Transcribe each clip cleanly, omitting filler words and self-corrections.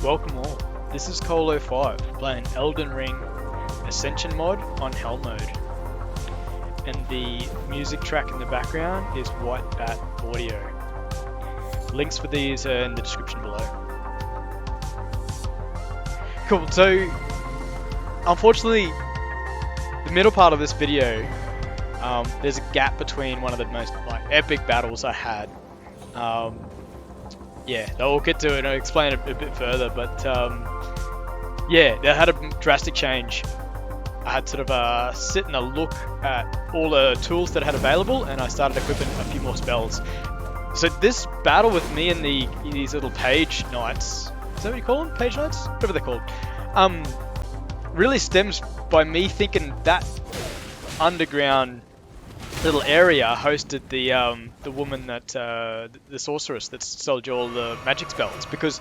Welcome all. This is Colo5 playing Elden Ring Ascension mod on Hell mode. And the music track in the background is White Bat Audio. Links for these are in the description below. Cool, so unfortunately the middle part of this video, there's a gap between one of the most epic battles I had. Yeah, we'll get to it and I'll explain it a bit further, but yeah, they had a drastic change. I had sort of sit and look at all the tools that I had available, and I started equipping a few more spells. So this battle with me and these little page knights, is that what you call them? Page knights? Whatever they're called. Really stems by me thinking that underground little area hosted the woman that the sorceress that sold you all the magic spells, because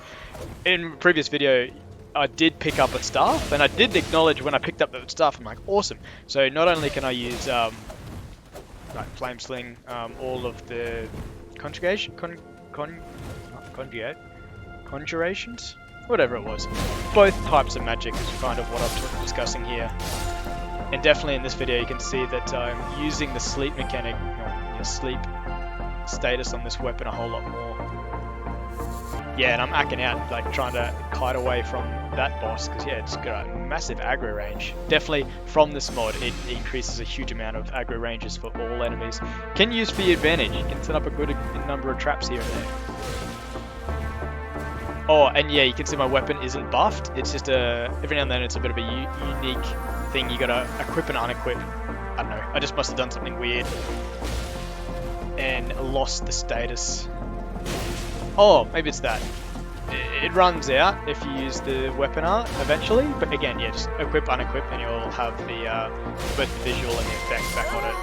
in a previous video I did pick up a staff, and I did acknowledge when I picked up the staff, I'm like, awesome. So not only can I use like flame sling, all of the conjurations, whatever it was, both types of magic is kind of what I'm discussing here. And definitely in this video you can see that I'm using the sleep mechanic, the sleep status on this weapon a whole lot more. Yeah, and I'm acting out, like trying to kite away from that boss, because yeah, it's got a massive aggro range. Definitely from this mod it increases a huge amount of aggro ranges for all enemies. Can use for your advantage, you can set up a good number of traps here and there. Oh, and yeah, you can see my weapon isn't buffed, it's just every now and then it's a bit of a unique thing you gotta equip and unequip. I don't know, I just must have done something weird and lost the status. Oh, maybe it's that. It runs out if you use the weapon art eventually, but again, yeah, just equip, unequip, and you'll have the both the visual and the effect back on it.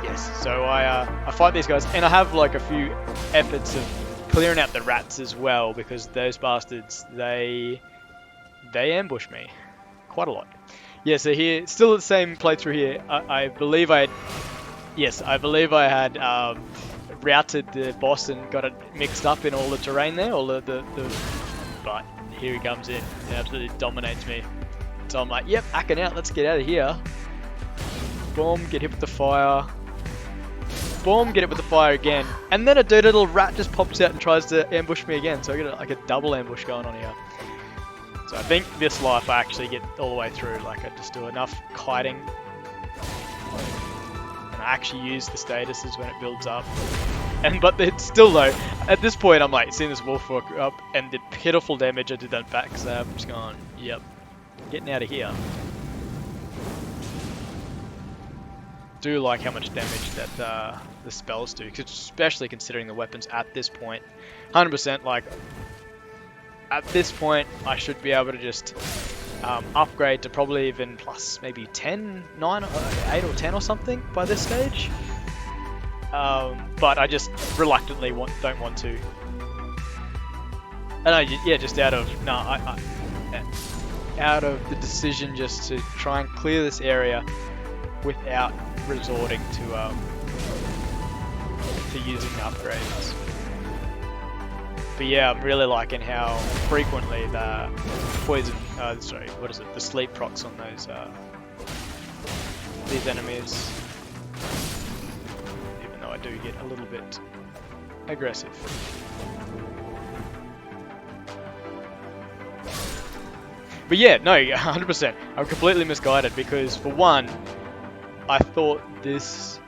Yes, so I fight these guys, and I have like a few efforts of clearing out the rats as well, because those bastards, they ambush me quite a lot. Yeah, so here, still the same playthrough here. I believe I had routed the boss and got it mixed up in all the terrain there, all but here he comes in and absolutely dominates me. So I'm like, yep, hacking out, let's get out of here. Boom, get hit with the fire. Boom, get hit with the fire again. And then a dirty little rat just pops out and tries to ambush me again. So I get like a double ambush going on here. So I think this life I actually get all the way through. Like I just do enough kiting. And I actually use the statuses when it builds up. But it's still though, at this point I'm like seeing this wolf walk up and the pitiful damage I did that back stab. I'm just going, yep, getting out of here. Do like how much damage that the spells do, especially considering the weapons at this point. 100% like at this point I should be able to just upgrade to probably even plus maybe 10, 9, 8 or 10 or something by this stage. But I just reluctantly don't want to. And just out of out of the decision just to try and clear this area without resorting to using upgrades. But yeah, I'm really liking how frequently the poison, the sleep procs on those these enemies. Even though I do get a little bit aggressive. But yeah, no, 100%. I'm completely misguided because for one, I thought this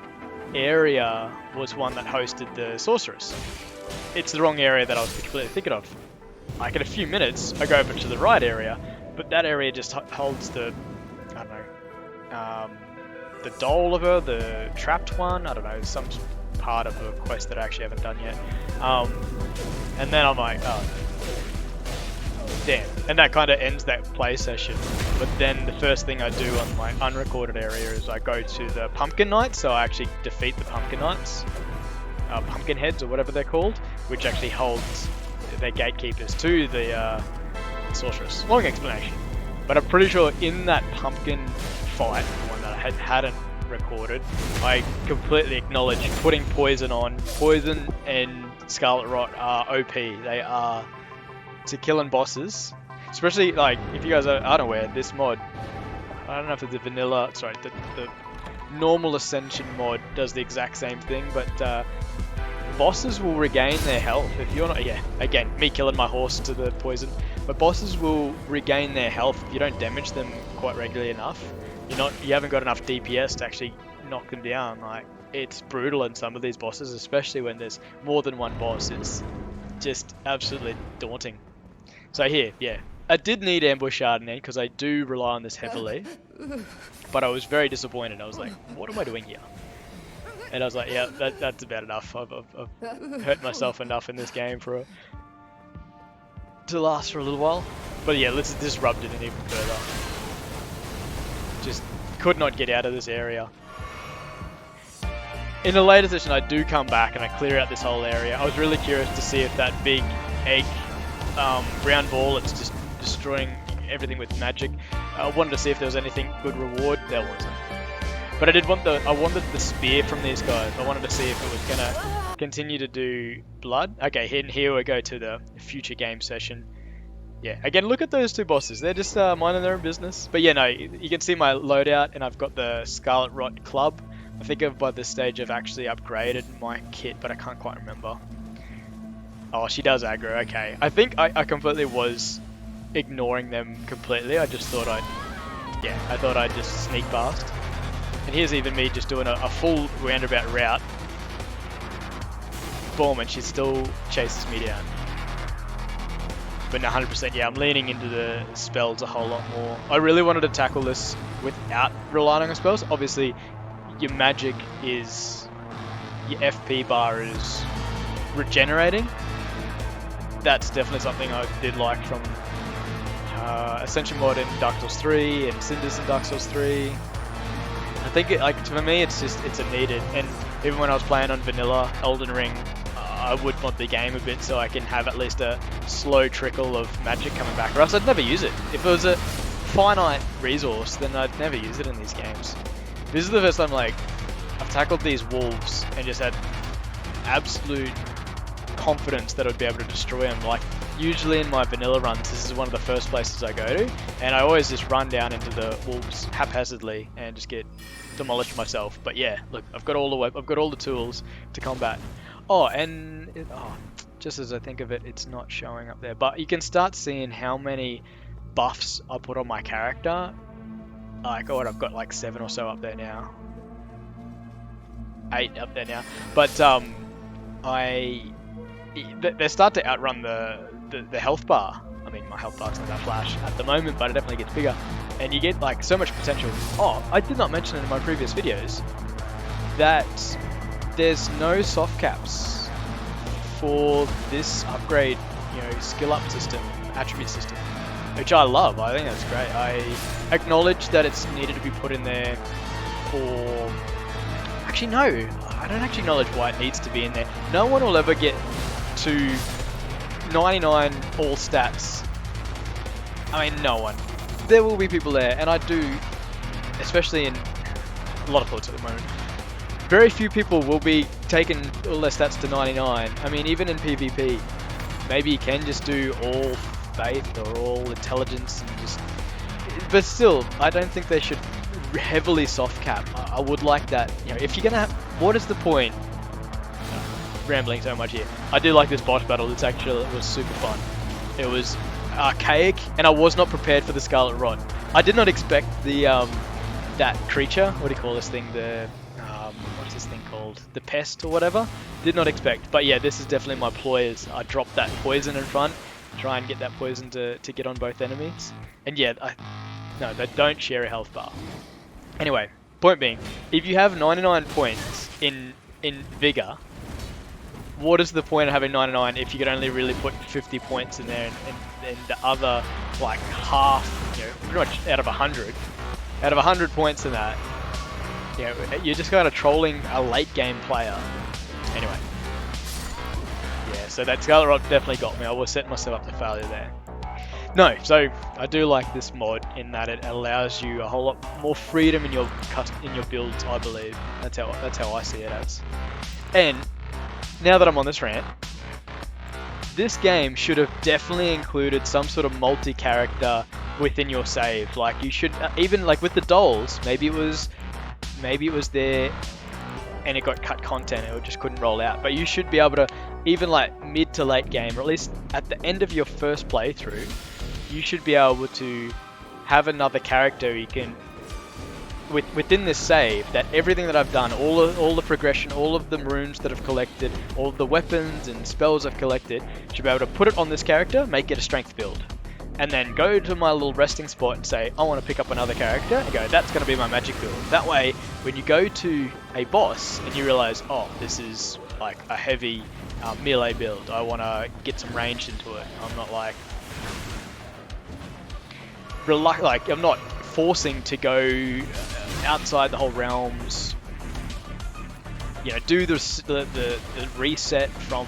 area was one that hosted the sorceress. It's the wrong area that I was completely thinking of. Like in a few minutes, I go over to the right area, but that area just holds the, I don't know, the doll of her, the trapped one, I don't know, some part of a quest that I actually haven't done yet. And then I'm like, oh, damn. And that kind of ends that play session. But then the first thing I do on my unrecorded area is I go to the pumpkin knights, so I actually defeat the pumpkin knights. Pumpkin heads or whatever they're called, which actually holds their gatekeepers to the sorceress. Long explanation. But I'm pretty sure in that pumpkin fight, the one that I hadn't recorded, I completely acknowledge putting poison on. Poison and Scarlet Rot are OP. They are to killing bosses, especially like if you guys are unaware, this mod, I don't know if it's the vanilla, sorry, the normal Ascension mod does the exact same thing, but bosses will regain their health if you're not, yeah, again, me killing my horse to the poison, but bosses will regain their health if you don't damage them quite regularly enough. You haven't got enough DPS to actually knock them down. Like, it's brutal in some of these bosses, especially when there's more than one boss. It's just absolutely daunting. So here, yeah, I did need Ambush Chardonnay because I do rely on this heavily, but I was very disappointed. I was like, what am I doing here? And I was like, yeah, that's about enough. I've hurt myself enough in this game to last for a little while. But yeah, this rubbed it in even further. Just could not get out of this area. In a later session, I do come back and I clear out this whole area. I was really curious to see if that big egg round ball that's just destroying everything with magic. I wanted to see if there was anything good reward. There wasn't. But I wanted the spear from these guys. I wanted to see if it was gonna continue to do blood. Okay, here we go to the future game session. Yeah, again, look at those two bosses. They're just minding their own business. But yeah, no, you can see my loadout, and I've got the Scarlet Rot club. I think by this stage I've actually upgraded my kit, but I can't quite remember. Oh, she does aggro. Okay, I think I completely was ignoring them completely. I just thought I'd just sneak past. And here's even me just doing a full roundabout route. Boom, and she still chases me down. But no, 100%, yeah, I'm leaning into the spells a whole lot more. I really wanted to tackle this without relying on spells. Obviously, your magic is... your FP bar is regenerating. That's definitely something I did like from Ascension mod in Dark Souls 3 and Cinders in Dark Souls 3. I think, for me, it's a needed. And even when I was playing on vanilla Elden Ring, I would mod the game a bit so I can have at least a slow trickle of magic coming back, or else I'd never use it. If it was a finite resource, then I'd never use it in these games. This is the first time, like, I've tackled these wolves and just had absolute confidence that I'd be able to destroy them. Like, usually in my vanilla runs, this is one of the first places I go to, and I always just run down into the wolves haphazardly and just get demolished myself. But yeah, look, I've got all the tools to combat. Oh, and just as I think of it, it's not showing up there, but you can start seeing how many buffs I put on my character. I've got like 7 or so up there now. 8 up there now. But they start to outrun the health bar. I mean, my health bar's not that flash at the moment, but it definitely gets bigger. And you get like so much potential. Oh, I did not mention it in my previous videos that there's no soft caps for this upgrade, skill up system, attribute system, which I love. I think that's great. I acknowledge that it's needed to be put in there for... Actually, no, I don't actually acknowledge why it needs to be in there. No one will ever get to 99 all stats. I mean, no one. There will be people there, and I do, especially in a lot of ports at the moment, very few people will be taking all their stats to 99. I mean, even in PvP, maybe you can just do all faith or all intelligence and just... But still, I don't think they should heavily soft cap. I would like that. If you're gonna have... What is the point? Rambling so much here. I do like this boss battle. It was super fun. It was archaic, and I was not prepared for the Scarlet Rot. I did not expect the that creature. What do you call this thing? What's this thing called? The pest or whatever? Did not expect. But yeah, this is definitely my ploy. Is I drop that poison in front, try and get that poison to get on both enemies. And yeah, no, they don't share a health bar. Anyway, point being, if you have 99 points in Vigor, what is the point of having 99 if you could only really put 50 points in there and the other, like, half, pretty much out of 100? Out of 100 points in that, you're just kind of trolling a late game player. Anyway. Yeah, so that Scarlet Rot definitely got me. I was setting myself up to failure there. No, so I do like this mod in that it allows you a whole lot more freedom in your builds, I believe. That's how I see it as. And now that I'm on this rant, this game should have definitely included some sort of multi-character within your save. Like you should even like with the dolls, maybe it was there and it got cut content, it just couldn't roll out. But you should be able to, even like mid to late game, or at least at the end of your first playthrough, you should be able to have another character you can within this save, that everything that I've done, all the progression, all of the runes that I've collected, all of the weapons and spells I've collected, should be able to put it on this character, make it a strength build, and then go to my little resting spot and say, I want to pick up another character, and go, that's going to be my magic build. That way, when you go to a boss and you realize, oh, this is like a heavy melee build, I want to get some range into it. I'm not like I'm not forcing to go outside the whole realms, you know, do the reset from,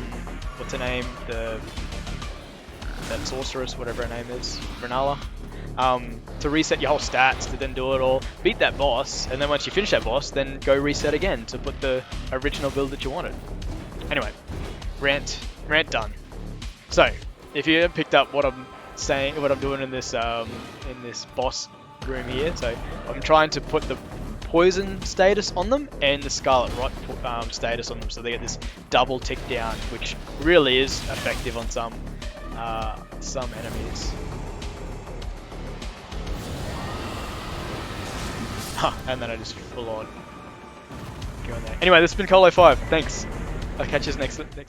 what's her name, that sorceress, whatever her name is, Renala, to reset your whole stats, to then do it all, beat that boss, and then once you finish that boss, then go reset again to put the original build that you wanted. Anyway, rant done. So, if you haven't picked up what I'm saying, what I'm doing in this boss room here, so I'm trying to put the poison status on them and the scarlet rot status on them, so they get this double tick down, which really is effective on some enemies. And then I just full on go in there. Anyway, this has been Colo 5. Thanks. I'll catch you next episode.